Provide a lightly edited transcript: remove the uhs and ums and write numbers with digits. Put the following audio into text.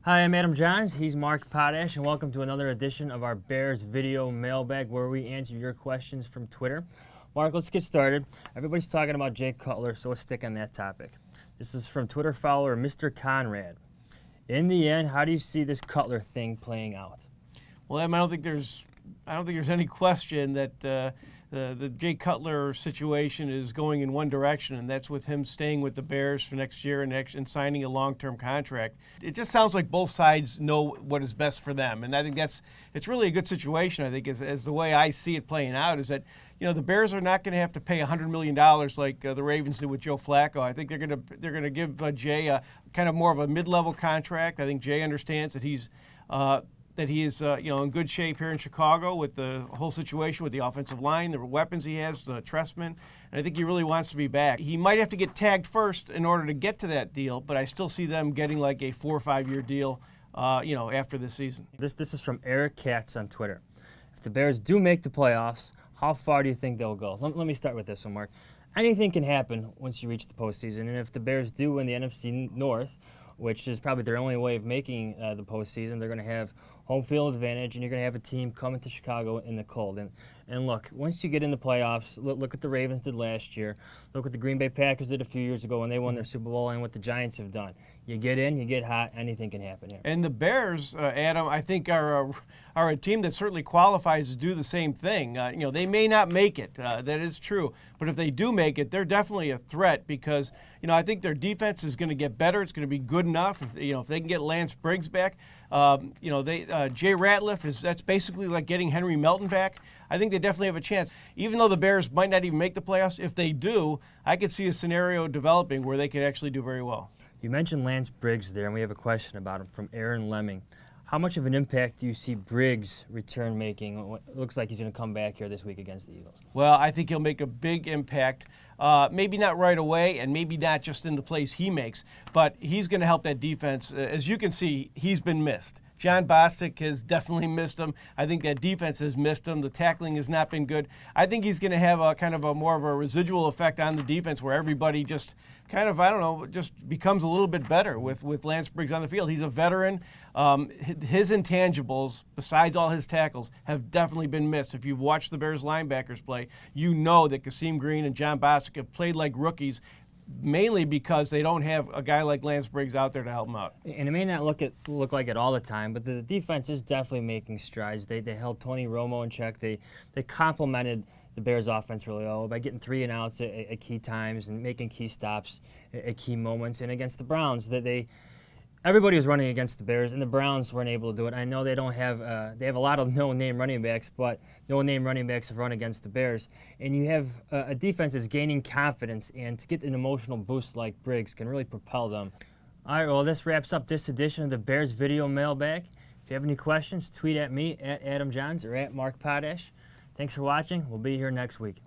Hi, I'm Adam Johns. He's Mark Potash, and welcome to another edition of our Bears video mailbag where we answer your questions from Twitter. Mark, let's get started. Everybody's talking about Jay Cutler, so let's stick on that topic. This is from Twitter follower Mr. Conrad. In the end, how do you see this Cutler thing playing out? Well, Em, I don't think there's any question that the Jay Cutler situation is going in one direction, and that's with him staying with the Bears for next year and signing a long-term contract. It just sounds like both sides know what is best for them, and I think it's really a good situation. I think as the way I see it playing out is that the Bears are not going to have to pay $100 million like the Ravens did with Joe Flacco. I think they're going to give Jay a kind of more of a mid-level contract. I think Jay understands that he is in good shape here in Chicago with the whole situation with the offensive line, the weapons he has, the Trestman, and I think he really wants to be back. He might have to get tagged first in order to get to that deal, but I still see them getting like a 4 or 5 year deal, after this season. This is from Eric Katz on Twitter. If the Bears do make the playoffs, how far do you think they'll go? Let me start with this one, Mark. Anything can happen once you reach the postseason, and if the Bears do win the NFC North, which is probably their only way of making the postseason, they're going to have home field advantage, and you're going to have a team coming to Chicago in the cold. And look, once you get in the playoffs, look what the Ravens did last year. Look what the Green Bay Packers did a few years ago when they won their Super Bowl, and what the Giants have done. You get in, you get hot, anything can happen here. And the Bears, Adam, I think are a team that certainly qualifies to do the same thing. They may not make it. That is true. But if they do make it, they're definitely a threat because, I think their defense is going to get better. It's going to be good enough if they can get Lance Briggs back. Jay Ratliff that's basically like getting Henry Melton back. I think they definitely have a chance. Even though the Bears might not even make the playoffs, if they do, I could see a scenario developing where they could actually do very well. You mentioned Lance Briggs there, and we have a question about him from Aaron Lemming. How much of an impact do you see Briggs' return making? It looks like he's going to come back here this week against the Eagles. Well, I think he'll make a big impact. Maybe not right away, and maybe not just in the plays he makes, but he's going to help that defense. As you can see, he's been missed. John Bostic has definitely missed him. I think that defense has missed him. The tackling has not been good. I think he's going to have a kind of a more of a residual effect on the defense where everybody just kind of, just becomes a little bit better with Lance Briggs on the field. He's a veteran. His intangibles, besides all his tackles, have definitely been missed. If you've watched the Bears linebackers play, you know that Kasim Green and John Bostic have played like rookies, mainly because they don't have a guy like Lance Briggs out there to help them out. And it may not look like it all the time, but the defense is definitely making strides. They held Tony Romo in check. They complemented the Bears' offense really well by getting 3 and outs at key times and making key stops at key moments. And against the Browns, everybody was running against the Bears, and the Browns weren't able to do it. I know they don't have they have a lot of no-name running backs, but no-name running backs have run against the Bears. And you have a defense that's gaining confidence, and to get an emotional boost like Briggs can really propel them. All right, well, this wraps up this edition of the Bears video mailbag. If you have any questions, tweet at me, at Adam Johns, or at Mark Potash. Thanks for watching. We'll be here next week.